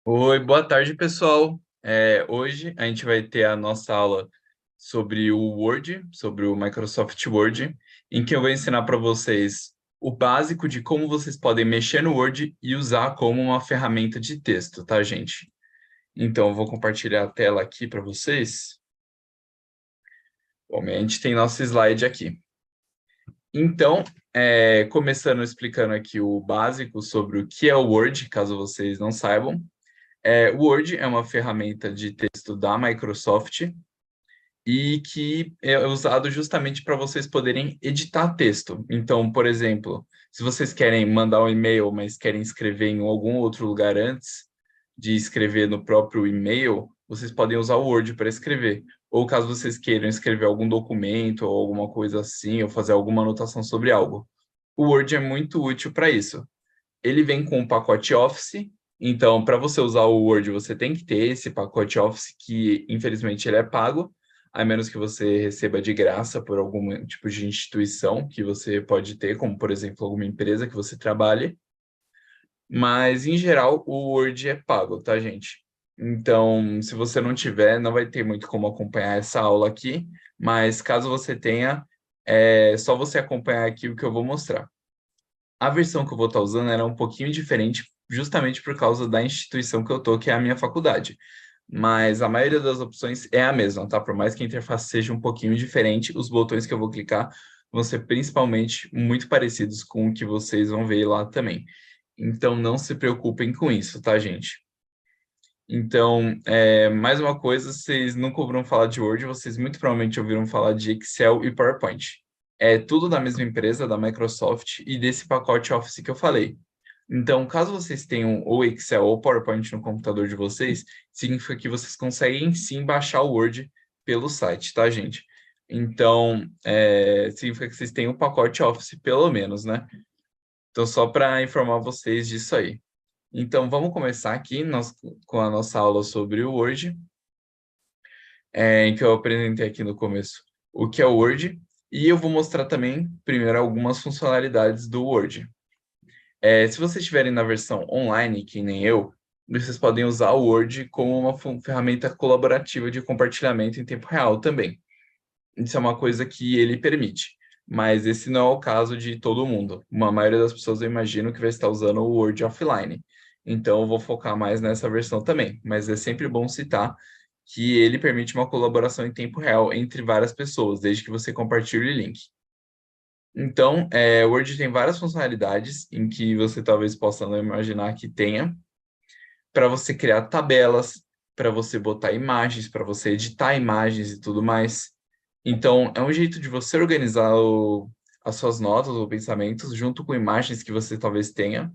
Oi, boa tarde, pessoal. Hoje a gente vai ter a nossa aula sobre o Word, sobre o Microsoft Word, em que eu vou ensinar para vocês o básico de como vocês podem mexer no Word e usar como uma ferramenta de texto, tá, gente? Então, eu vou compartilhar a tela aqui para vocês. Bom, a gente tem nosso slide aqui. Então, começando explicando aqui o básico sobre o que é o Word, caso vocês não saibam. O Word é uma ferramenta de texto da Microsoft e que é usado justamente para vocês poderem editar texto. Então, por exemplo, se vocês querem mandar um e-mail, mas querem escrever em algum outro lugar antes de escrever no próprio e-mail, vocês podem usar o Word para escrever. Ou caso vocês queiram escrever algum documento ou alguma coisa assim, ou fazer alguma anotação sobre algo. O Word é muito útil para isso. Ele vem com um pacote Office, então para você usar o Word você tem que ter esse pacote Office que infelizmente ele é pago, a menos que você receba de graça por algum tipo de instituição que você pode ter, como por exemplo alguma empresa que você trabalhe, mas em geral o Word é pago, tá, gente? Então, se você não tiver, não vai ter muito como acompanhar essa aula aqui, mas caso você tenha, é só você acompanhar aqui o que eu vou mostrar. A versão que eu vou estar usando era um pouquinho diferente, justamente por causa da instituição que eu tô, que é a minha faculdade. Mas a maioria das opções é a mesma, tá? Por mais que a interface seja um pouquinho diferente, os botões que eu vou clicar vão ser principalmente muito parecidos com o que vocês vão ver lá também. Então, não se preocupem com isso, tá, gente? Então, mais uma coisa, vocês nunca ouviram falar de Word, vocês muito provavelmente ouviram falar de Excel e PowerPoint. É tudo da mesma empresa, da Microsoft, e desse pacote Office que eu falei. Então, caso vocês tenham ou Excel ou PowerPoint no computador de vocês, significa que vocês conseguem sim baixar o Word pelo site, tá, gente? Então, significa que vocês têm o pacote Office pelo menos, né? Então, só para informar vocês disso aí. Então, vamos começar aqui com a nossa aula sobre o Word, em que eu apresentei aqui no começo o que é o Word, e eu vou mostrar também, primeiro, algumas funcionalidades do Word. Se vocês estiverem na versão online, que nem eu, vocês podem usar o Word como uma ferramenta colaborativa de compartilhamento em tempo real também. Isso é uma coisa que ele permite, mas esse não é o caso de todo mundo. Uma maioria das pessoas eu imagino que vai estar usando o Word offline. Então eu vou focar mais nessa versão também, mas é sempre bom citar que ele permite uma colaboração em tempo real entre várias pessoas, desde que você compartilhe o link. Então, o Word tem várias funcionalidades em que você talvez possa não imaginar que tenha, para você criar tabelas, para você botar imagens, para você editar imagens e tudo mais. Então, é um jeito de você organizar as suas notas ou pensamentos junto com imagens que você talvez tenha.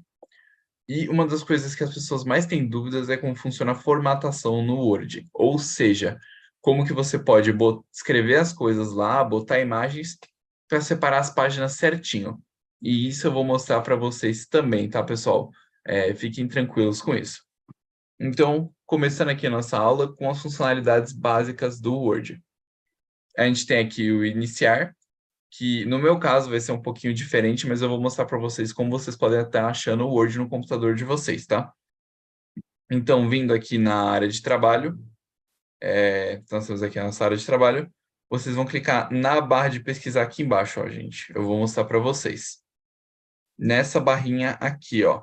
E uma das coisas que as pessoas mais têm dúvidas é como funciona a formatação no Word. Ou seja, como que você pode escrever as coisas lá, botar imagens para separar as páginas certinho. E isso eu vou mostrar para vocês também, tá, pessoal? Fiquem tranquilos com isso. Então, começando aqui a nossa aula com as funcionalidades básicas do Word. A gente tem aqui o iniciar, que no meu caso vai ser um pouquinho diferente, mas eu vou mostrar para vocês como vocês podem estar achando o Word no computador de vocês, tá? Então, vindo aqui na área de trabalho, nós temos aqui a nossa área de trabalho, vocês vão clicar na barra de pesquisar aqui embaixo, ó, gente. Eu vou mostrar para vocês. Nessa barrinha aqui, ó,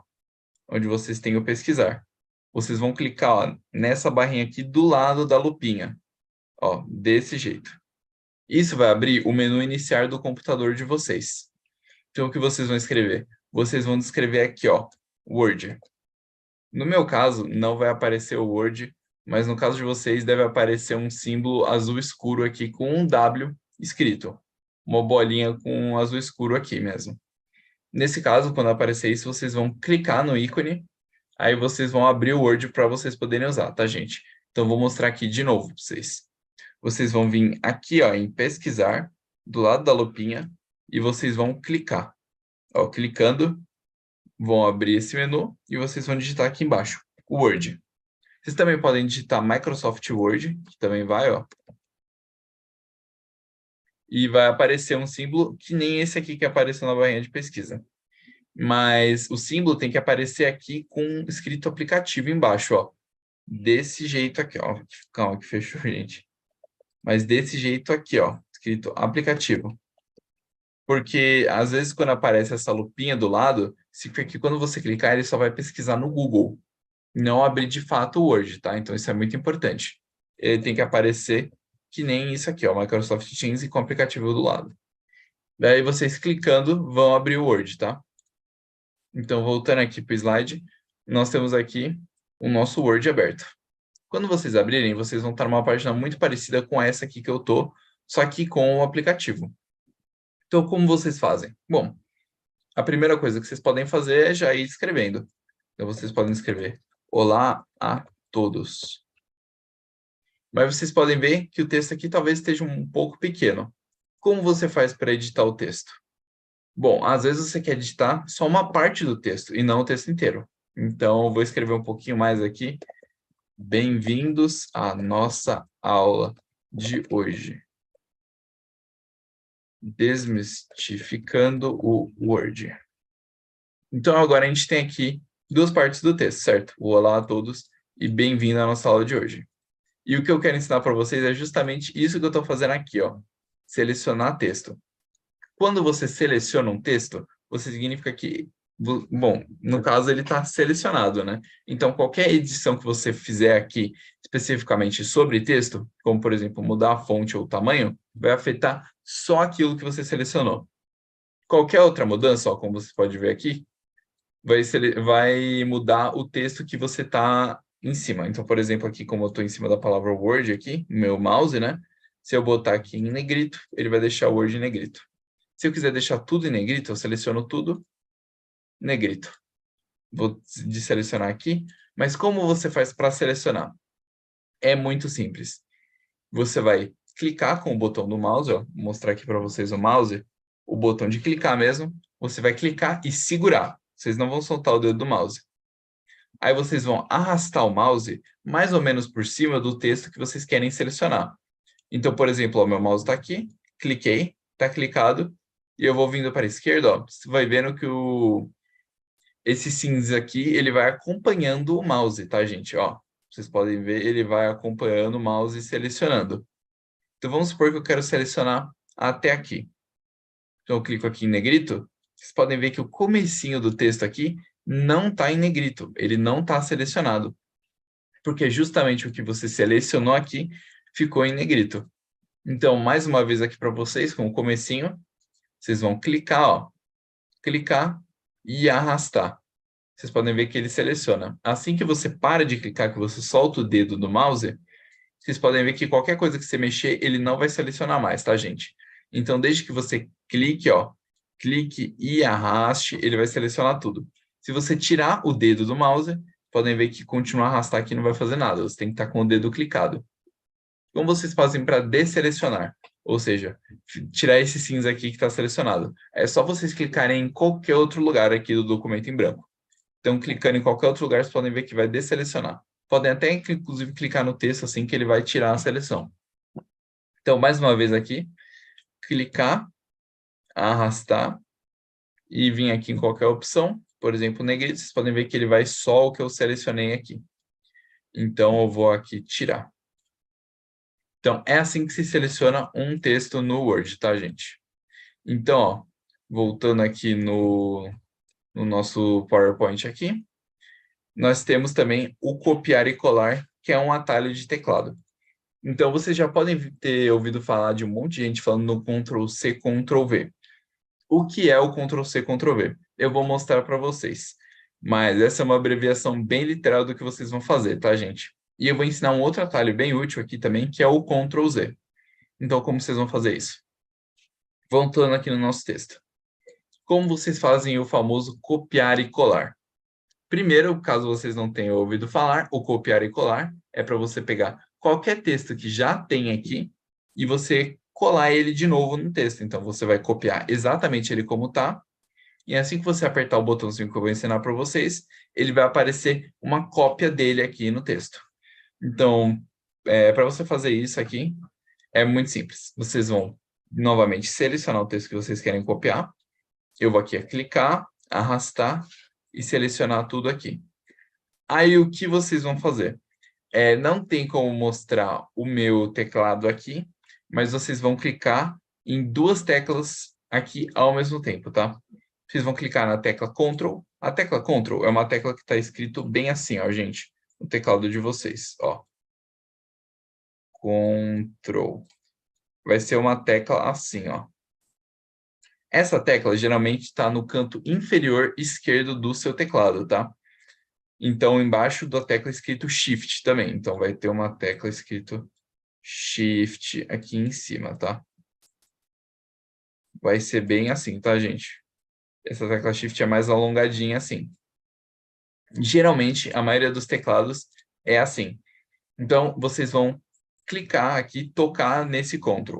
onde vocês têm o pesquisar. Vocês vão clicar, ó, nessa barrinha aqui do lado da lupinha, ó, desse jeito. Isso vai abrir o menu iniciar do computador de vocês. Então, o que vocês vão escrever? Vocês vão escrever aqui, ó, Word. No meu caso, não vai aparecer o Word, mas no caso de vocês, deve aparecer um símbolo azul escuro aqui com um W escrito. Uma bolinha com um azul escuro aqui mesmo. Nesse caso, quando aparecer isso, vocês vão clicar no ícone, aí vocês vão abrir o Word para vocês poderem usar, tá, gente? Então, vou mostrar aqui de novo para vocês. Vocês vão vir aqui, ó, em pesquisar, do lado da lupinha, e vocês vão clicar. Ó, clicando, vão abrir esse menu e vocês vão digitar aqui embaixo, o Word. Vocês também podem digitar Microsoft Word, que também vai, ó. E vai aparecer um símbolo que nem esse aqui que apareceu na barrinha de pesquisa. mas o símbolo tem que aparecer aqui com escrito aplicativo embaixo, ó. Desse jeito aqui, ó. Calma que fechou, gente. Mas desse jeito aqui, ó, escrito aplicativo. Porque, às vezes, quando aparece essa lupinha do lado, significa que quando você clicar, ele só vai pesquisar no Google, não abrir de fato o Word, tá? Então, isso é muito importante. Ele tem que aparecer que nem isso aqui, ó, Microsoft Teams e com o aplicativo do lado. Daí, vocês clicando, vão abrir o Word, tá? Então, voltando aqui para o slide, nós temos aqui o nosso Word aberto. Quando vocês abrirem, vocês vão estar numa página muito parecida com essa aqui que eu tô, só que com o aplicativo. Então, como vocês fazem? Bom, a primeira coisa que vocês podem fazer é já ir escrevendo. Então, vocês podem escrever olá a todos. Mas vocês podem ver que o texto aqui talvez esteja um pouco pequeno. Como você faz para editar o texto? Bom, às vezes você quer editar só uma parte do texto e não o texto inteiro. Então, eu vou escrever um pouquinho mais aqui. Bem-vindos à nossa aula de hoje. Desmistificando o Word. Então, agora a gente tem aqui duas partes do texto, certo? O olá a todos e bem-vindo à nossa aula de hoje. E o que eu quero ensinar para vocês é justamente isso que eu estou fazendo aqui, ó. Selecionar texto. Quando você seleciona um texto, você significa que, bom, no caso ele está selecionado, né? Então, qualquer edição que você fizer aqui, especificamente sobre texto, como, por exemplo, mudar a fonte ou o tamanho, vai afetar só aquilo que você selecionou. Qualquer outra mudança, ó, como você pode ver aqui, vai mudar o texto que você está em cima. Então, por exemplo, aqui, como eu estou em cima da palavra Word aqui, meu mouse, né? Se eu botar aqui em negrito, ele vai deixar o Word em negrito. Se eu quiser deixar tudo em negrito, eu seleciono tudo negrito. Vou desselecionar aqui, mas como você faz para selecionar? É muito simples. Você vai clicar com o botão do mouse, ó, vou mostrar aqui para vocês o mouse, o botão de clicar mesmo, você vai clicar e segurar. Vocês não vão soltar o dedo do mouse. Aí vocês vão arrastar o mouse mais ou menos por cima do texto que vocês querem selecionar. Então, por exemplo, o meu mouse está aqui, cliquei, está clicado, e eu vou vindo para a esquerda, ó, você vai vendo que esse cinza aqui, ele vai acompanhando o mouse, tá, gente? Ó, vocês podem ver, ele vai acompanhando o mouse e selecionando. Então, vamos supor que eu quero selecionar até aqui. Então, eu clico aqui em negrito, vocês podem ver que o comecinho do texto aqui não está em negrito, ele não está selecionado. Porque justamente o que você selecionou aqui ficou em negrito. Então, mais uma vez aqui para vocês, com o comecinho, vocês vão clicar, ó, clicar e arrastar. Vocês podem ver que ele seleciona. Assim que você para de clicar, que você solta o dedo do mouse, vocês podem ver que qualquer coisa que você mexer, ele não vai selecionar mais, tá, gente? Então, desde que você clique, ó, clique e arraste, ele vai selecionar tudo. Se você tirar o dedo do mouse, podem ver que continuar a arrastar aqui não vai fazer nada. Você tem que estar com o dedo clicado. Como vocês fazem para desselecionar? Ou seja, tirar esse cinza aqui que está selecionado. É só vocês clicarem em qualquer outro lugar aqui do documento em branco. Então, clicando em qualquer outro lugar, vocês podem ver que vai desselecionar. Podem até, inclusive, clicar no texto assim que ele vai tirar a seleção. Então, mais uma vez aqui, clicar, arrastar e vir aqui em qualquer opção. Por exemplo, negrito, vocês podem ver que ele vai só o que eu selecionei aqui. Então, eu vou aqui tirar. Então, é assim que se seleciona um texto no Word, tá, gente? Então, ó, voltando aqui no nosso PowerPoint aqui, nós temos também o copiar e colar, que é um atalho de teclado. Então, vocês já podem ter ouvido falar de um monte de gente falando no Ctrl+C, Ctrl+V. O que é o Ctrl+C, Ctrl+V? Eu vou mostrar para vocês. Mas essa é uma abreviação bem literal do que vocês vão fazer, tá, gente? E eu vou ensinar um outro atalho bem útil aqui também, que é o Ctrl+Z. Então, como vocês vão fazer isso? Voltando aqui no nosso texto. Como vocês fazem o famoso copiar e colar? Primeiro, caso vocês não tenham ouvido falar, o copiar e colar é para você pegar qualquer texto que já tem aqui e você colar ele de novo no texto. Então, você vai copiar exatamente ele como está. E assim que você apertar o botãozinho que eu vou ensinar para vocês, ele vai aparecer uma cópia dele aqui no texto. Então, para você fazer isso aqui, é muito simples. Vocês vão, novamente, selecionar o texto que vocês querem copiar. Eu vou aqui clicar arrastar e selecionar tudo aqui. Aí, o que vocês vão fazer? Não tem como mostrar o meu teclado aqui, mas vocês vão clicar em duas teclas aqui ao mesmo tempo, tá? Vocês vão clicar na tecla Ctrl. A tecla Ctrl é uma tecla que está escrito bem assim, ó, gente, no teclado de vocês, ó. Ctrl. Vai ser uma tecla assim, ó. Essa tecla geralmente está no canto inferior esquerdo do seu teclado, tá? Então, embaixo da tecla escrito Shift também. Então, vai ter uma tecla escrito Shift aqui em cima, tá? Vai ser bem assim, tá, gente? Essa tecla Shift é mais alongadinha assim. Geralmente, a maioria dos teclados é assim. Então, vocês vão clicar aqui, tocar nesse Ctrl.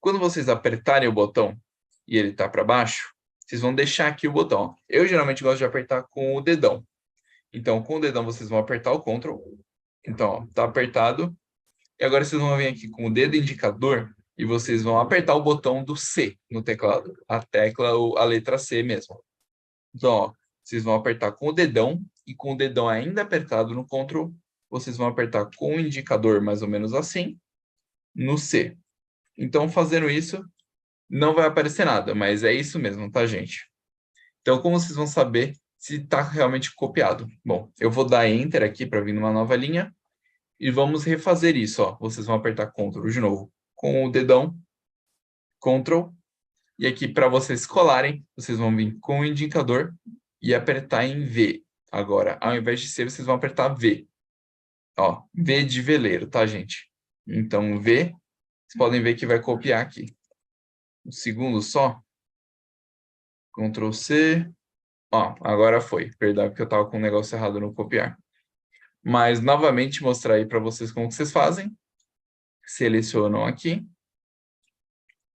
Quando vocês apertarem o botão e ele tá para baixo, vocês vão deixar aqui o botão. Eu geralmente gosto de apertar com o dedão. Então, com o dedão vocês vão apertar o Ctrl. Então, ó, tá apertado. E agora vocês vão vir aqui com o dedo indicador e vocês vão apertar o botão do C no teclado. A tecla, a letra C mesmo. Então, ó, vocês vão apertar com o dedão e com o dedão ainda apertado no Ctrl, vocês vão apertar com o indicador mais ou menos assim, no C. Então, fazendo isso, não vai aparecer nada, mas é isso mesmo, tá, gente? Então, como vocês vão saber se está realmente copiado? Bom, eu vou dar Enter aqui para vir numa nova linha e vamos refazer isso, ó. Vocês vão apertar Ctrl de novo com o dedão, Ctrl, e aqui para vocês colarem, vocês vão vir com o indicador e apertar em V. Agora, ao invés de C, vocês vão apertar V. Ó, V de veleiro, tá, gente? Então, V, vocês podem ver que vai copiar aqui. Um segundo só. Ctrl C. Ó, agora foi. Perdão, porque eu estava com um negócio errado no copiar. Mas, novamente, mostrar aí para vocês como que vocês fazem. Selecionam aqui.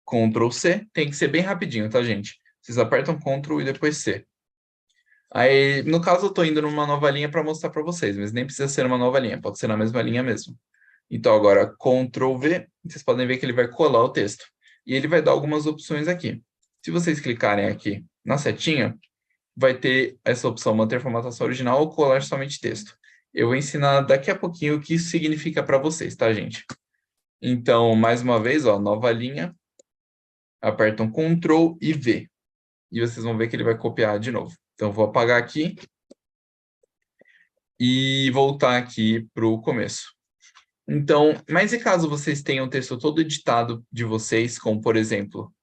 Ctrl C. Tem que ser bem rapidinho, tá, gente? Vocês apertam Ctrl e depois C. Aí, no caso, eu estou indo numa nova linha para mostrar para vocês, mas nem precisa ser uma nova linha, pode ser na mesma linha mesmo. Então, agora, Ctrl V, vocês podem ver que ele vai colar o texto. E ele vai dar algumas opções aqui. Se vocês clicarem aqui na setinha, vai ter essa opção manter formatação original ou colar somente texto. Eu vou ensinar daqui a pouquinho o que isso significa para vocês, tá, gente? Então, mais uma vez, ó, nova linha, apertam Ctrl e V. E vocês vão ver que ele vai copiar de novo. Então, vou apagar aqui e voltar aqui para o começo. Então, mas e caso vocês tenham o texto todo editado de vocês, como por exemplo,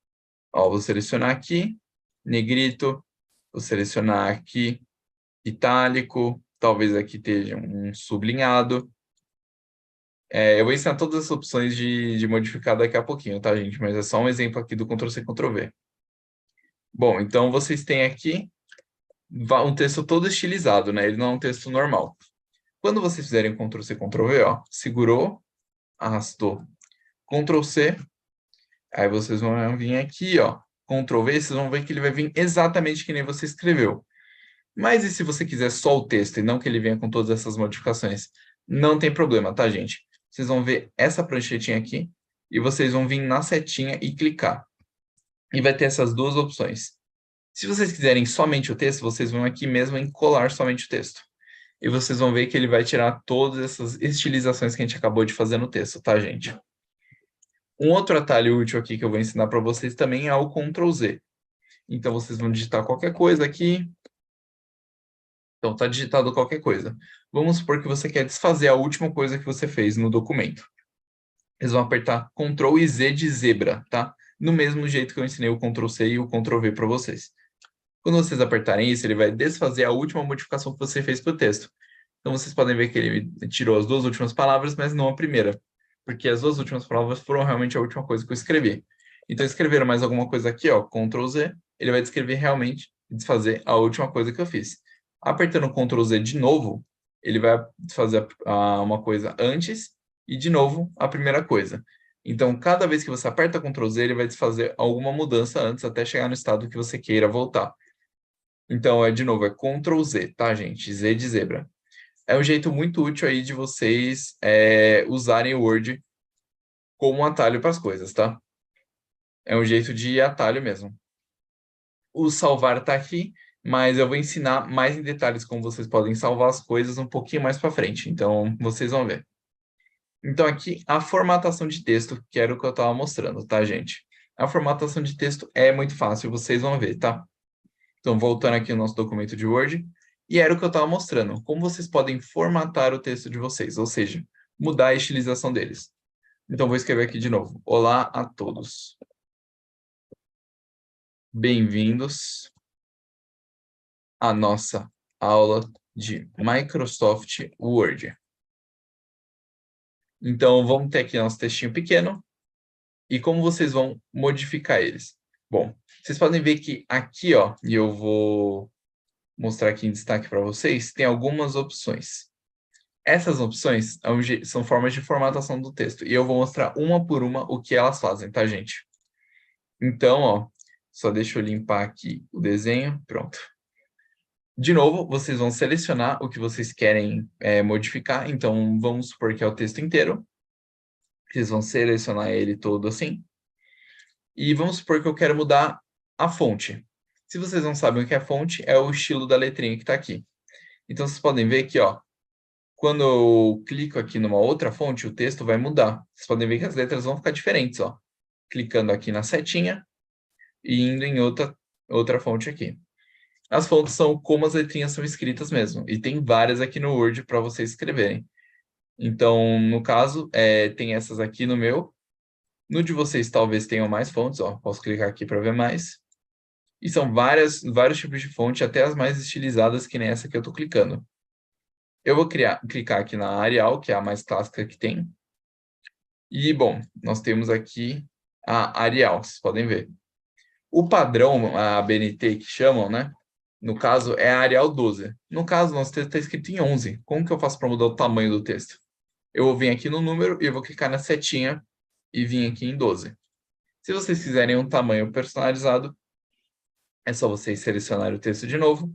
ó, vou selecionar aqui, negrito, vou selecionar aqui, itálico, talvez aqui esteja um sublinhado. Eu vou ensinar todas as opções de modificar daqui a pouquinho, tá, gente? Mas é só um exemplo aqui do Ctrl+C, Ctrl+V. Bom, então vocês têm aqui um texto todo estilizado, né? Ele não é um texto normal. Quando vocês fizerem Ctrl+C, Ctrl+V, ó, segurou, arrastou, Ctrl+C, aí vocês vão vir aqui, ó, Ctrl+V, vocês vão ver que ele vai vir exatamente que nem você escreveu. Mas e se você quiser só o texto e não que ele venha com todas essas modificações? Não tem problema, tá, gente? Vocês vão ver essa pranchetinha aqui e vocês vão vir na setinha e clicar. E vai ter essas duas opções. Se vocês quiserem somente o texto, vocês vão aqui mesmo em colar somente o texto. E vocês vão ver que ele vai tirar todas essas estilizações que a gente acabou de fazer no texto, tá, gente? Um outro atalho útil aqui que eu vou ensinar para vocês também é o Ctrl Z. Então, vocês vão digitar qualquer coisa aqui. Então, está digitado qualquer coisa. Vamos supor que você quer desfazer a última coisa que você fez no documento. Eles vão apertar Ctrl e Z de zebra, tá? No mesmo jeito que eu ensinei o Ctrl C e o Ctrl V para vocês. Quando vocês apertarem isso, ele vai desfazer a última modificação que você fez para o texto. Então, vocês podem ver que ele tirou as duas últimas palavras, mas não a primeira. Porque as duas últimas palavras foram realmente a última coisa que eu escrevi. Então, escreveram mais alguma coisa aqui, ó, Ctrl Z, ele vai descrever realmente e desfazer a última coisa que eu fiz. Apertando Ctrl Z de novo, ele vai fazer uma coisa antes e, de novo, a primeira coisa. Então, cada vez que você aperta Ctrl Z, ele vai desfazer alguma mudança antes, até chegar no estado que você queira voltar. Então, de novo, é Ctrl Z, tá, gente? Z de zebra. É um jeito muito útil aí de vocês usarem o Word como um atalho para as coisas, tá? É um jeito de atalho mesmo. O salvar está aqui. mas eu vou ensinar mais em detalhes como vocês podem salvar as coisas um pouquinho mais para frente, então vocês vão ver. Então aqui, a formatação de texto, que era o que eu estava mostrando, tá, gente? A formatação de texto é muito fácil, vocês vão ver, tá? Então, voltando aqui no nosso documento de Word, e era o que eu estava mostrando, como vocês podem formatar o texto de vocês, ou seja, mudar a estilização deles. Então, vou escrever aqui de novo. Olá a todos. Bem-vindos à nossa aula de Microsoft Word. Então, vamos ter aqui nosso textinho pequeno. E como vocês vão modificar eles? Bom, vocês podem ver que aqui, ó, e eu vou mostrar aqui em destaque para vocês, tem algumas opções. Essas opções são formas de formatação do texto. E eu vou mostrar uma por uma o que elas fazem, tá, gente? Então, ó, só deixa eu limpar aqui o desenho. Pronto. De novo, vocês vão selecionar o que vocês querem modificar. Então, vamos supor que é o texto inteiro. Vocês vão selecionar ele todo assim. E vamos supor que eu quero mudar a fonte. Se vocês não sabem o que é fonte, é o estilo da letrinha que está aqui. Então, vocês podem ver aqui, ó, quando eu clico aqui numa outra fonte, o texto vai mudar. Vocês podem ver que as letras vão ficar diferentes, ó. Clicando aqui na setinha e indo em outra fonte aqui. As fontes são como as letrinhas são escritas mesmo. E tem várias aqui no Word para vocês escreverem. Então, no caso, tem essas aqui no meu. No de vocês talvez tenham mais fontes, ó. Posso clicar aqui para ver mais. E são vários tipos de fonte, até as mais estilizadas, que nem essa que eu estou clicando. Eu vou clicar aqui na Arial, que é a mais clássica que tem. E, bom, nós temos aqui a Arial, vocês podem ver. O padrão, a BNT que chamam, né? No caso, é a Arial 12. No caso, nosso texto está escrito em 11. Como que eu faço para mudar o tamanho do texto? Eu vou vir aqui no número e eu vou clicar na setinha e vir aqui em 12. Se vocês quiserem um tamanho personalizado, é só vocês selecionarem o texto de novo.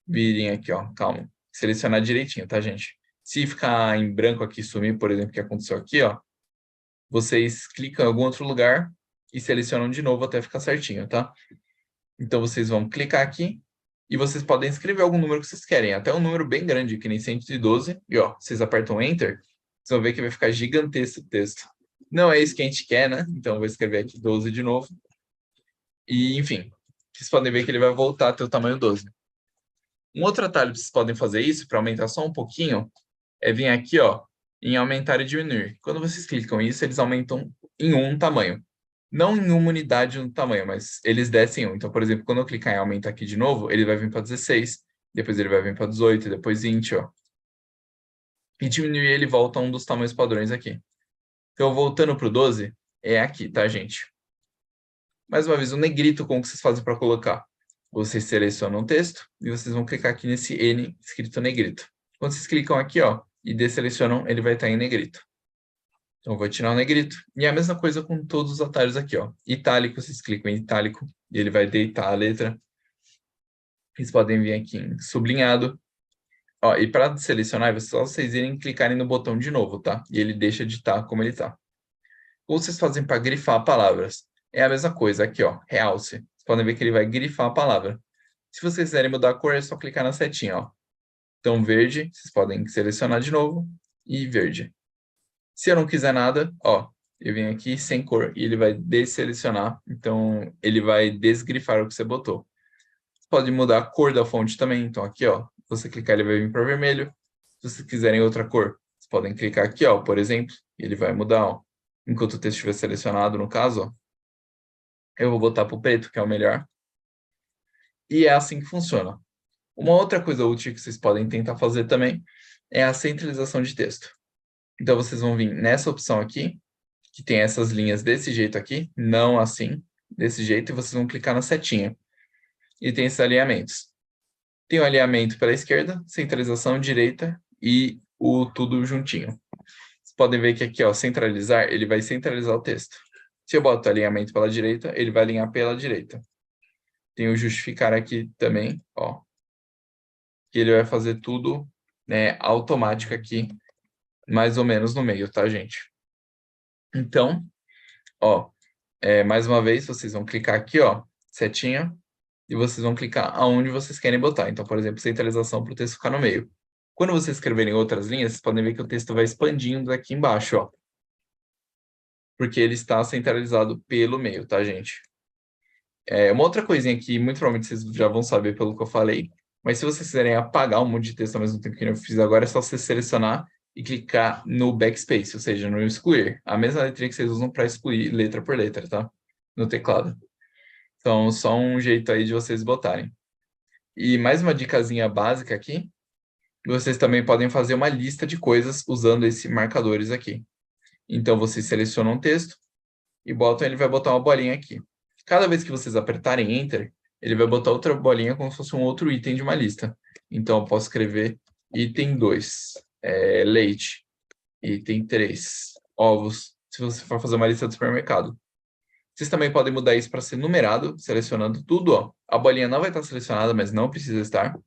Virem aqui, ó, calma. Selecionar direitinho, tá, gente? Se ficar em branco aqui, sumir, por exemplo, o que aconteceu aqui, ó, vocês clicam em algum outro lugar e selecionam de novo até ficar certinho, tá? Então, vocês vão clicar aqui e vocês podem escrever algum número que vocês querem, até um número bem grande, que nem 112, e ó, vocês apertam Enter, vocês vão ver que vai ficar gigantesco o texto. Não é isso que a gente quer, né? Então, eu vou escrever aqui 12 de novo. E, enfim, vocês podem ver que ele vai voltar a ter o tamanho 12. Um outro atalho que vocês podem fazer isso, para aumentar só um pouquinho, é vir aqui, ó, em aumentar e diminuir. Quando vocês clicam isso, eles aumentam em um tamanho. Não em uma unidade no tamanho, mas eles descem um. Então, por exemplo, quando eu clicar em aumentar aqui de novo, ele vai vir para 16, depois ele vai vir para 18, depois 20, ó. E diminuir ele volta a um dos tamanhos padrões aqui. Então, voltando para o 12, é aqui, tá, gente? Mais uma vez, o negrito, como que vocês fazem para colocar? Vocês selecionam o texto e vocês vão clicar aqui nesse N escrito negrito. Quando vocês clicam aqui, ó, e desselecionam, ele vai estar em negrito. Então, eu vou tirar o negrito. E é a mesma coisa com todos os atalhos aqui, ó. Itálico, vocês clicam em itálico e ele vai deitar a letra. Vocês podem vir aqui em sublinhado. Ó, e para selecionar, é só vocês irem clicarem no botão de novo, tá? E ele deixa de estar como ele está. Ou vocês fazem para grifar palavras. É a mesma coisa aqui, ó, realce. Vocês podem ver que ele vai grifar a palavra. Se vocês quiserem mudar a cor, é só clicar na setinha, ó. Então, verde, vocês podem selecionar de novo, e verde. Se eu não quiser nada, ó, eu venho aqui sem cor, e ele vai desselecionar, então ele vai desgrifar o que você botou. Você pode mudar a cor da fonte também, então aqui, ó, se você clicar, ele vai vir para vermelho. Se vocês quiserem outra cor, vocês podem clicar aqui, ó, por exemplo, e ele vai mudar, ó. Enquanto o texto estiver selecionado, no caso, ó, eu vou botar para o preto, que é o melhor. E é assim que funciona. Uma outra coisa útil que vocês podem tentar fazer também é a centralização de texto. Então, vocês vão vir nessa opção aqui, que tem essas linhas desse jeito aqui, não assim, desse jeito, e vocês vão clicar na setinha. E tem esses alinhamentos. Tem o alinhamento pela esquerda, centralização direita e o tudo juntinho. Vocês podem ver que aqui, ó, centralizar, ele vai centralizar o texto. Se eu boto alinhamento pela direita, ele vai alinhar pela direita. Tem o justificar aqui também, ó, que ele vai fazer tudo, né, automático aqui, mais ou menos no meio, tá, gente? Então, ó, mais uma vez, vocês vão clicar aqui, ó, setinha, e vocês vão clicar aonde vocês querem botar. Então, por exemplo, centralização para o texto ficar no meio. Quando vocês escreverem outras linhas, vocês podem ver que o texto vai expandindo aqui embaixo, ó. Porque ele está centralizado pelo meio, tá, gente? Uma outra coisinha que muito provavelmente vocês já vão saber pelo que eu falei, mas se vocês quiserem apagar um monte de texto ao mesmo tempo que eu fiz agora, é só você selecionar e clicar no backspace, ou seja, no excluir. A mesma letrinha que vocês usam para excluir letra por letra, tá? No teclado. Então, só um jeito aí de vocês botarem. E mais uma dicasinha básica aqui, vocês também podem fazer uma lista de coisas usando esses marcadores aqui. Então, vocês selecionam um texto e botam, ele vai botar uma bolinha aqui. Cada vez que vocês apertarem Enter, ele vai botar outra bolinha como se fosse um outro item de uma lista. Então, eu posso escrever item 2, leite. Item 3, ovos, se você for fazer uma lista do supermercado. Vocês também podem mudar isso para ser numerado, selecionando tudo, ó. A bolinha não vai estar selecionada, mas não precisa estar.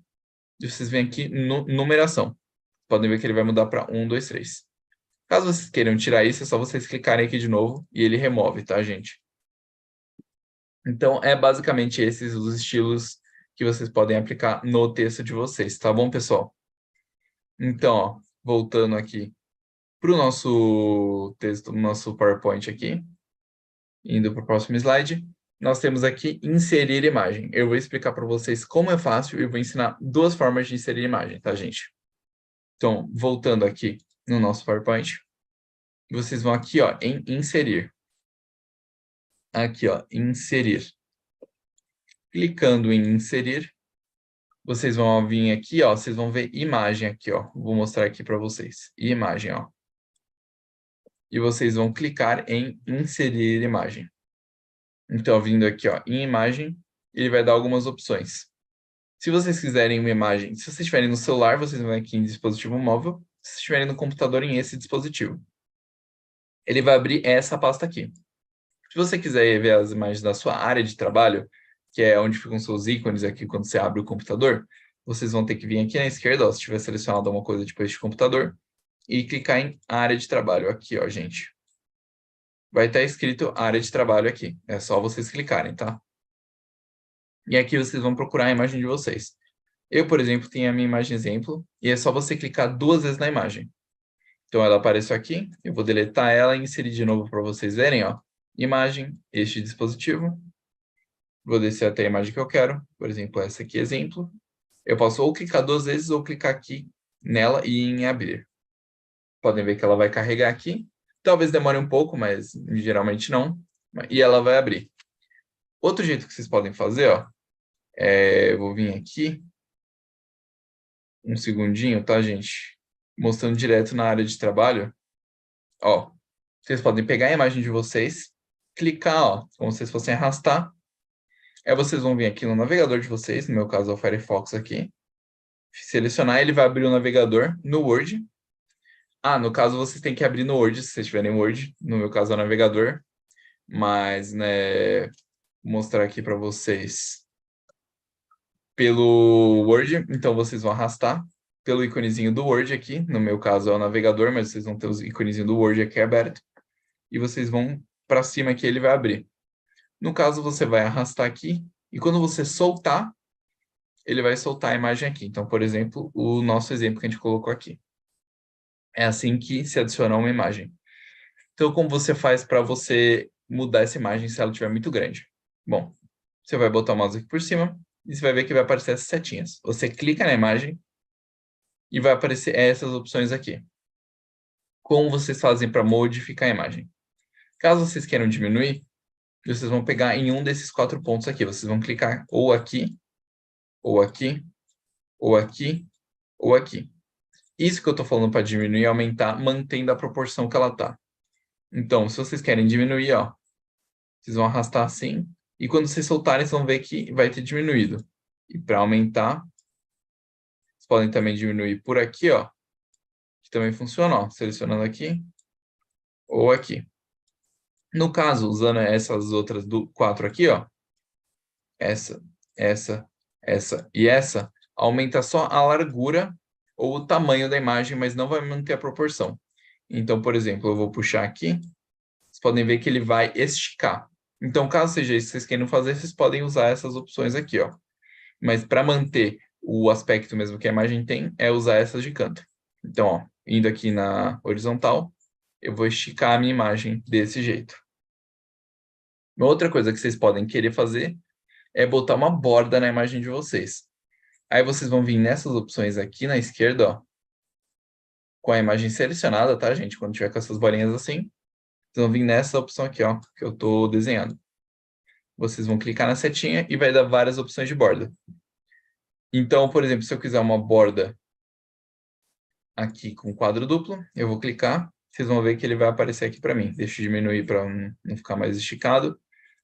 E vocês vêm aqui no numeração. Podem ver que ele vai mudar para 1, 2, 3. Caso vocês queiram tirar isso, é só vocês clicarem aqui de novo e ele remove, tá, gente? Então, é basicamente esses os estilos que vocês podem aplicar no texto de vocês, tá bom, pessoal? Então, ó, voltando aqui para o nosso texto, nosso PowerPoint aqui, indo para o próximo slide, nós temos aqui inserir imagem. Eu vou explicar para vocês como é fácil e vou ensinar duas formas de inserir imagem, tá, gente? Então, voltando aqui no nosso PowerPoint, vocês vão aqui, ó, em inserir. Aqui, ó, inserir. Clicando em inserir, vocês vão vir aqui, ó, vocês vão ver imagem aqui, ó. Vou mostrar aqui para vocês. Imagem, ó. E vocês vão clicar em inserir imagem. Então, vindo aqui, ó, em imagem, ele vai dar algumas opções. Se vocês quiserem uma imagem, se vocês estiverem no celular, vocês vão aqui em dispositivo móvel. Se vocês estiverem no computador, em esse dispositivo. Ele vai abrir essa pasta aqui. Se você quiser ver as imagens da sua área de trabalho, que é onde ficam seus ícones aqui quando você abre o computador, vocês vão ter que vir aqui na esquerda, ó, se tiver selecionado alguma coisa tipo este computador, e clicar em área de trabalho aqui, ó, gente. Vai estar escrito área de trabalho aqui. É só vocês clicarem, tá? E aqui vocês vão procurar a imagem de vocês. Eu, por exemplo, tenho a minha imagem exemplo, e é só você clicar 2 vezes na imagem. Então, ela apareceu aqui, eu vou deletar ela e inserir de novo para vocês verem, ó. Imagem, este dispositivo. Vou descer até a imagem que eu quero, por exemplo, essa aqui, exemplo. Eu posso ou clicar 2 vezes ou clicar aqui nela e em abrir. Podem ver que ela vai carregar aqui. Talvez demore um pouco, mas geralmente não. E ela vai abrir. Outro jeito que vocês podem fazer, ó, eu vou vir aqui, um segundinho, tá, gente? Mostrando direto na área de trabalho. Ó, vocês podem pegar a imagem de vocês, clicar, ó, como se vocês fossem arrastar. Aí vocês vão vir aqui no navegador de vocês, no meu caso é o Firefox aqui. Selecionar, ele vai abrir o navegador no Word. Ah, no caso vocês têm que abrir no Word, se vocês tiverem Word. No meu caso é o navegador. Mas, né, vou mostrar aqui para vocês pelo Word. Então, vocês vão arrastar pelo íconezinho do Word aqui. No meu caso é o navegador, mas vocês vão ter os íconezinhos do Word aqui aberto. E vocês vão para cima que ele vai abrir. No caso, você vai arrastar aqui. E quando você soltar, ele vai soltar a imagem aqui. Então, por exemplo, o nosso exemplo que a gente colocou aqui. É assim que se adiciona uma imagem. Então, como você faz para você mudar essa imagem se ela estiver muito grande? Bom, você vai botar o mouse aqui por cima e você vai ver que vai aparecer essas setinhas. Você clica na imagem e vai aparecer essas opções aqui. Como vocês fazem para modificar a imagem? Caso vocês queiram diminuir, vocês vão pegar em um desses 4 pontos aqui. Vocês vão clicar ou aqui, ou aqui, ou aqui, ou aqui. Isso que eu estou falando para diminuir e aumentar, mantendo a proporção que ela está. Então, se vocês querem diminuir, ó, vocês vão arrastar assim, e quando vocês soltarem, vocês vão ver que vai ter diminuído. E para aumentar, vocês podem também diminuir por aqui, ó, que também funciona, ó, selecionando aqui, ou aqui. No caso, usando essas outras 4 aqui, ó, essa e essa, aumenta só a largura ou o tamanho da imagem, mas não vai manter a proporção. Então, por exemplo, eu vou puxar aqui, vocês podem ver que ele vai esticar. Então, caso seja isso que vocês queiram fazer, vocês podem usar essas opções aqui, ó. Mas para manter o aspecto mesmo que a imagem tem, é usar essas de canto. Então, ó, indo aqui na horizontal, eu vou esticar a minha imagem desse jeito. Uma outra coisa que vocês podem querer fazer é botar uma borda na imagem de vocês. Aí vocês vão vir nessas opções aqui na esquerda, ó, com a imagem selecionada, tá, gente? Quando tiver com essas bolinhas assim, vocês vão vir nessa opção aqui, ó, que eu estou desenhando. Vocês vão clicar na setinha e vai dar várias opções de borda. Então, por exemplo, se eu quiser uma borda aqui com quadro duplo, eu vou clicar, vocês vão ver que ele vai aparecer aqui para mim. Deixa eu diminuir para não ficar mais esticado.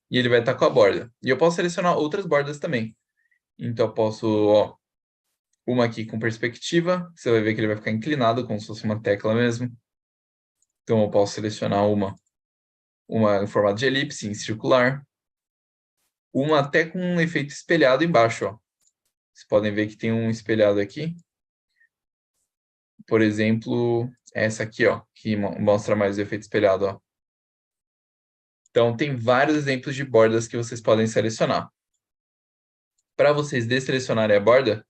E ele vai estar com a borda. E eu posso selecionar outras bordas também. Então, eu posso, ó, uma aqui com perspectiva, você vai ver que ele vai ficar inclinado, como se fosse uma tecla mesmo. Então, eu posso selecionar uma em formato de elipse, em circular. Uma até com um efeito espelhado embaixo, ó. Vocês podem ver que tem um espelhado aqui. Por exemplo, essa aqui, ó, que mostra mais o efeito espelhado, ó. Então, tem vários exemplos de bordas que vocês podem selecionar. Para vocês desselecionarem a borda,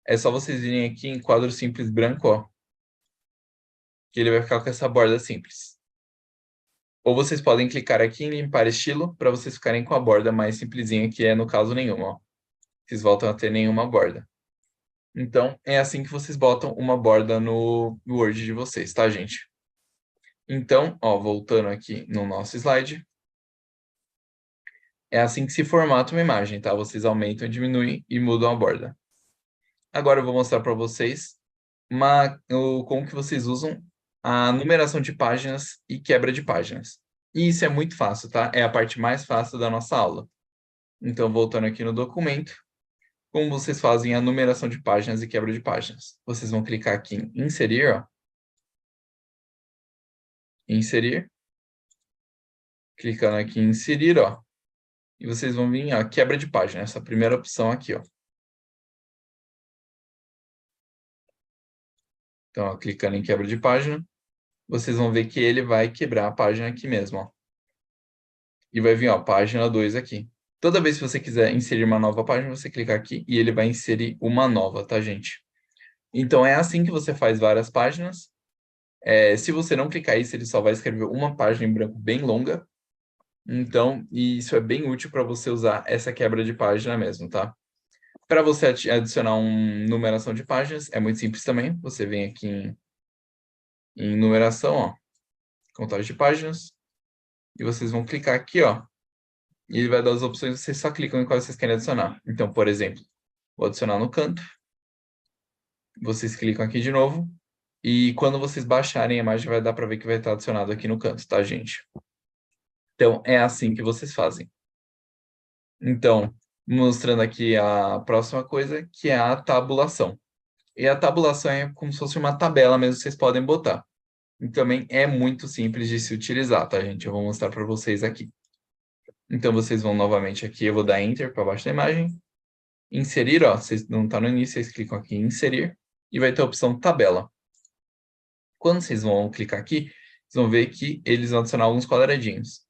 é só vocês virem aqui em quadro simples branco, ó, que ele vai ficar com essa borda simples. Ou vocês podem clicar aqui em limpar estilo, para vocês ficarem com a borda mais simplesinha, que é, no caso, nenhuma, ó. Vocês voltam a ter nenhuma borda. Então, é assim que vocês botam uma borda no Word de vocês, tá, gente? Então, ó, voltando aqui no nosso slide, é assim que se formata uma imagem, tá? Vocês aumentam, diminuem e mudam a borda. Agora eu vou mostrar para vocês como que vocês usam a numeração de páginas e quebra de páginas. E isso é muito fácil, tá? É a parte mais fácil da nossa aula. Então, voltando aqui no documento, como vocês fazem a numeração de páginas e quebra de páginas? Vocês vão clicar aqui em inserir, ó. Inserir. Clicando aqui em inserir, ó. E vocês vão vir, ó, quebra de página, essa primeira opção aqui, ó. Então, ó, clicando em quebra de página, vocês vão ver que ele vai quebrar a página aqui mesmo, ó. E vai vir, ó, página 2 aqui. Toda vez que você quiser inserir uma nova página, você clica aqui e ele vai inserir uma nova, tá, gente? Então, é assim que você faz várias páginas. Se você não clicar isso, ele só vai escrever uma página em branco bem longa. Então, isso é bem útil para você usar essa quebra de página mesmo, tá? Para você adicionar uma numeração de páginas, é muito simples também. Você vem aqui em numeração, ó, contagem de páginas, e vocês vão clicar aqui, ó, e ele vai dar as opções, vocês só clicam em qual vocês querem adicionar. Então, por exemplo, vou adicionar no canto, vocês clicam aqui de novo, e quando vocês baixarem a imagem, vai dar para ver que vai estar adicionado aqui no canto, tá, gente? Então, é assim que vocês fazem. Então, mostrando aqui a próxima coisa, que é a tabulação. E a tabulação é como se fosse uma tabela mesmo que vocês podem botar. E também é muito simples de se utilizar, tá, gente? Eu vou mostrar para vocês aqui. Então, vocês vão novamente aqui, eu vou dar Enter para baixo da imagem. Inserir, ó, vocês não está no início, vocês clicam aqui em Inserir e vai ter a opção Tabela. Quando vocês vão clicar aqui, vocês vão ver que eles vão adicionar alguns quadradinhos.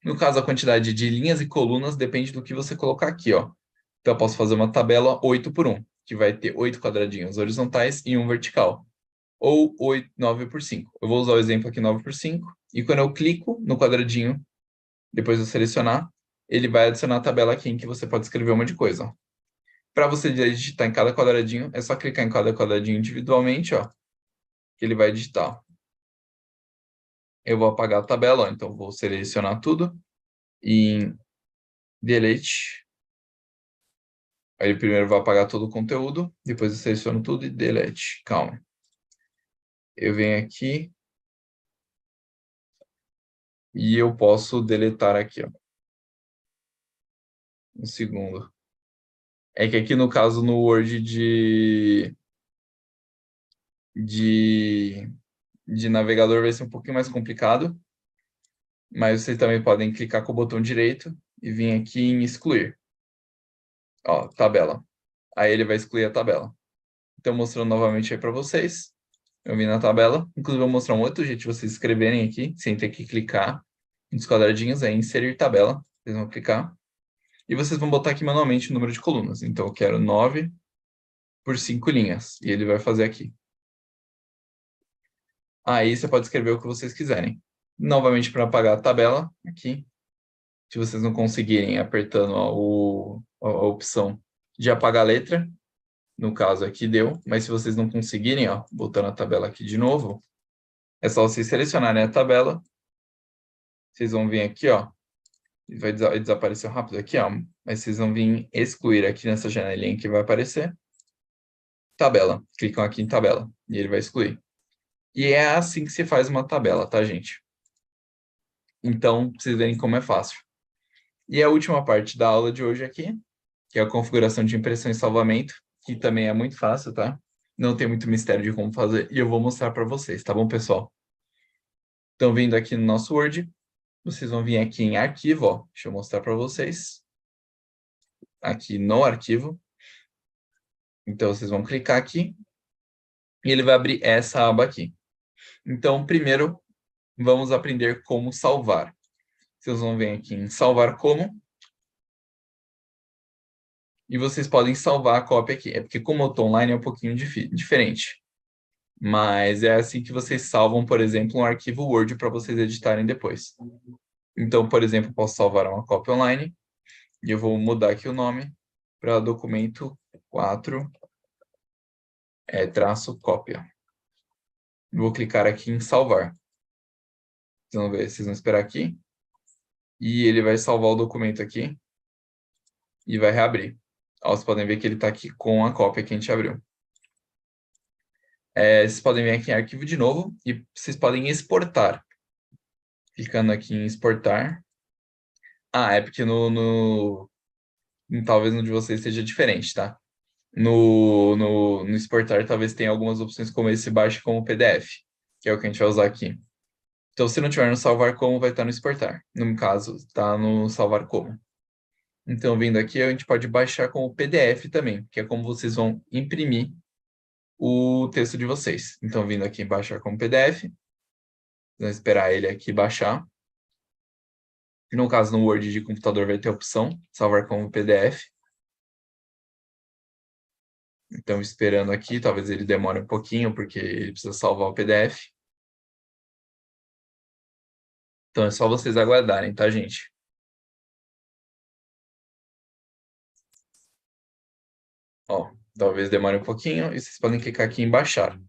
No caso, a quantidade de linhas e colunas depende do que você colocar aqui, ó. Então, eu posso fazer uma tabela 8 por 1, que vai ter 8 quadradinhos horizontais e um vertical. Ou 9 por 5. Eu vou usar o exemplo aqui 9 por 5. E quando eu clico no quadradinho, depois de eu selecionar, ele vai adicionar a tabela aqui em que você pode escrever uma de coisa. Para você digitar em cada quadradinho, é só clicar em cada quadradinho individualmente, ó, que ele vai digitar. Eu vou apagar a tabela, ó, então vou selecionar tudo em Delete. Aí primeiro vai apagar todo o conteúdo, depois eu seleciono tudo e Delete. Calma. Eu venho aqui e eu posso deletar aqui, ó. Um segundo. É que aqui no caso no Word de navegador vai ser um pouquinho mais complicado, mas vocês também podem clicar com o botão direito e vir aqui em excluir. Ó, tabela. Aí ele vai excluir a tabela. Então, mostrando novamente aí para vocês. Eu vim na tabela. Inclusive, vou mostrar um outro jeito de vocês escreverem aqui, sem ter que clicar. Um dos quadradinhos é inserir tabela. Vocês vão clicar. E vocês vão botar aqui manualmente o número de colunas. Então, eu quero 9 por 5 linhas. E ele vai fazer aqui. Aí você pode escrever o que vocês quiserem. Novamente, para apagar a tabela, aqui. Se vocês não conseguirem, apertando a opção de apagar a letra. No caso aqui deu. Mas se vocês não conseguirem, ó, botando a tabela aqui de novo, é só vocês selecionarem a tabela. Vocês vão vir aqui, ó. Vai desaparecer rápido aqui, ó. Mas vocês vão vir excluir aqui nessa janelinha que vai aparecer. Tabela. Clicam aqui em tabela. E ele vai excluir. E é assim que se faz uma tabela, tá, gente? Então, pra vocês verem como é fácil. E a última parte da aula de hoje aqui, que é a configuração de impressão e salvamento, que também é muito fácil, tá? Não tem muito mistério de como fazer, e eu vou mostrar para vocês, tá bom, pessoal? Estão vindo aqui no nosso Word, vocês vão vir aqui em arquivo, ó. Deixa eu mostrar para vocês. Aqui no arquivo. Então, vocês vão clicar aqui, e ele vai abrir essa aba aqui. Então, primeiro, vamos aprender como salvar. Vocês vão vir aqui em salvar como. E vocês podem salvar a cópia aqui. É porque como eu estou online é um pouquinho diferente. Mas é assim que vocês salvam, por exemplo, um arquivo Word para vocês editarem depois. Então, por exemplo, eu posso salvar uma cópia online. E eu vou mudar aqui o nome para documento 4, traço cópia. Vou clicar aqui em salvar. Vocês vão esperar aqui. E ele vai salvar o documento aqui. E vai reabrir. Ó, vocês podem ver que ele está aqui com a cópia que a gente abriu. Vocês podem vir aqui em arquivo de novo e vocês podem exportar. Clicando aqui em exportar. É porque talvez no de vocês seja diferente, tá? No exportar talvez tenha algumas opções como esse baixe como PDF, que é o que a gente vai usar aqui. Então, se não tiver no salvar como, vai estar no exportar. No caso, está no salvar como. Então, vindo aqui, a gente pode baixar como PDF também, que é como vocês vão imprimir o texto de vocês. Então, vindo aqui em baixar como PDF, vamos esperar ele aqui baixar. No caso, no Word de computador vai ter a opção salvar como PDF. Então, esperando aqui, talvez ele demore um pouquinho, porque ele precisa salvar o PDF. Então, é só vocês aguardarem, tá, gente? Ó, talvez demore um pouquinho, e vocês podem clicar aqui em baixar.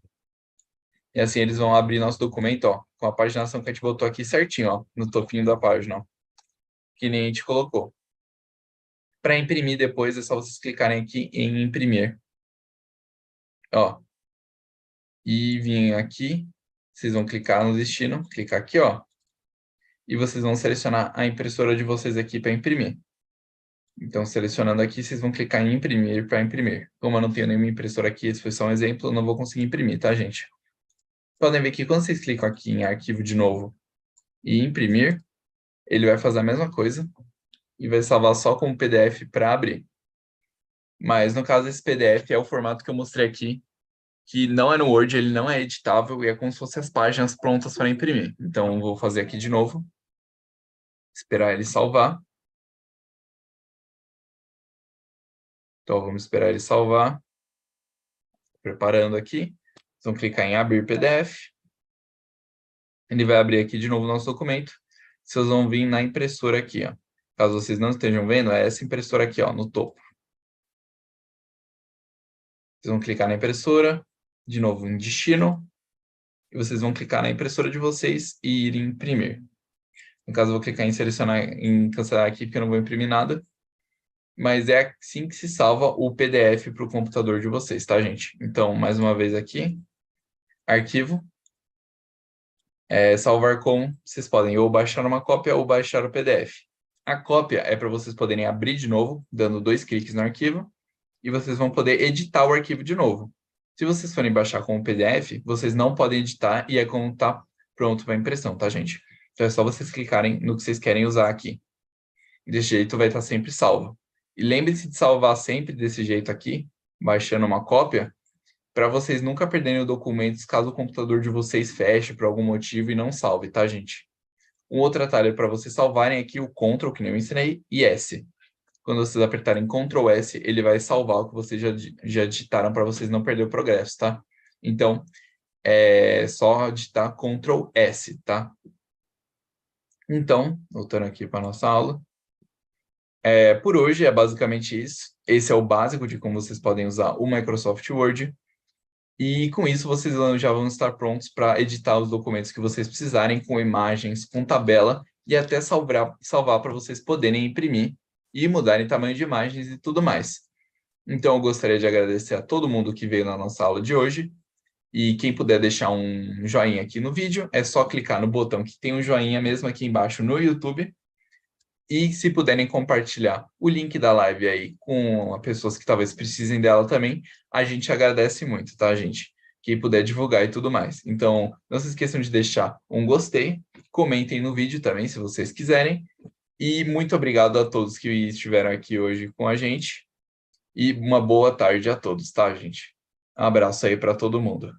E assim eles vão abrir nosso documento, ó, com a paginação que a gente botou aqui certinho, ó, no topinho da página, ó, que nem a gente colocou. Para imprimir depois, é só vocês clicarem aqui em imprimir. Ó. E vir aqui, vocês vão clicar no destino, clicar aqui, ó. E vocês vão selecionar a impressora de vocês aqui para imprimir. Então, selecionando aqui, vocês vão clicar em imprimir para imprimir. Como eu não tenho nenhuma impressora aqui, esse foi só um exemplo, eu não vou conseguir imprimir, tá, gente? Podem ver que quando vocês clicam aqui em arquivo de novo e imprimir, ele vai fazer a mesma coisa e vai salvar só como PDF para abrir. Mas, no caso, esse PDF é o formato que eu mostrei aqui, que não é no Word, ele não é editável e é como se fossem as páginas prontas para imprimir. Então, vou fazer aqui de novo. Esperar ele salvar. Então, vamos esperar ele salvar. Preparando aqui. Vocês vão clicar em abrir PDF. Ele vai abrir aqui de novo o nosso documento. Vocês vão vir na impressora aqui, ó. Caso vocês não estejam vendo, é essa impressora aqui, ó, no topo. Vocês vão clicar na impressora, de novo em destino, e vocês vão clicar na impressora de vocês e ir em imprimir. No caso, eu vou clicar em selecionar, em cancelar aqui, porque eu não vou imprimir nada. Mas é assim que se salva o PDF para o computador de vocês, tá, gente? Então, mais uma vez aqui, arquivo, salvar como, vocês podem ou baixar uma cópia ou baixar o PDF. A cópia é para vocês poderem abrir de novo, dando 2 cliques no arquivo, e vocês vão poder editar o arquivo de novo. Se vocês forem baixar como PDF, vocês não podem editar e é como tá pronto para impressão, tá, gente? Então é só vocês clicarem no que vocês querem usar aqui. Desse jeito vai estar sempre salvo. E lembre-se de salvar sempre desse jeito aqui, baixando uma cópia, para vocês nunca perderem os documentos caso o computador de vocês feche por algum motivo e não salve, tá, gente? Um outro atalho para vocês salvarem aqui o Ctrl, que nem eu ensinei, e S. Quando vocês apertarem Ctrl S, ele vai salvar o que vocês já digitaram para vocês não perder o progresso, tá? Então, é só digitar Ctrl S, tá? Então, voltando aqui para a nossa aula. Por hoje é basicamente isso. Esse é o básico de como vocês podem usar o Microsoft Word. E com isso vocês já vão estar prontos para editar os documentos que vocês precisarem, com imagens, com tabela, e até salvar para vocês poderem imprimir e mudarem tamanho de imagens e tudo mais. Então eu gostaria de agradecer a todo mundo que veio na nossa aula de hoje. E quem puder deixar um joinha aqui no vídeo, é só clicar no botão que tem um joinha mesmo aqui embaixo no YouTube. E se puderem compartilhar o link da live aí com pessoas que talvez precisem dela também, a gente agradece muito, tá, gente? Quem puder divulgar e tudo mais. Então, não se esqueçam de deixar um gostei, comentem no vídeo também, se vocês quiserem. E muito obrigado a todos que estiveram aqui hoje com a gente. E uma boa tarde a todos, tá, gente? Um abraço aí para todo mundo.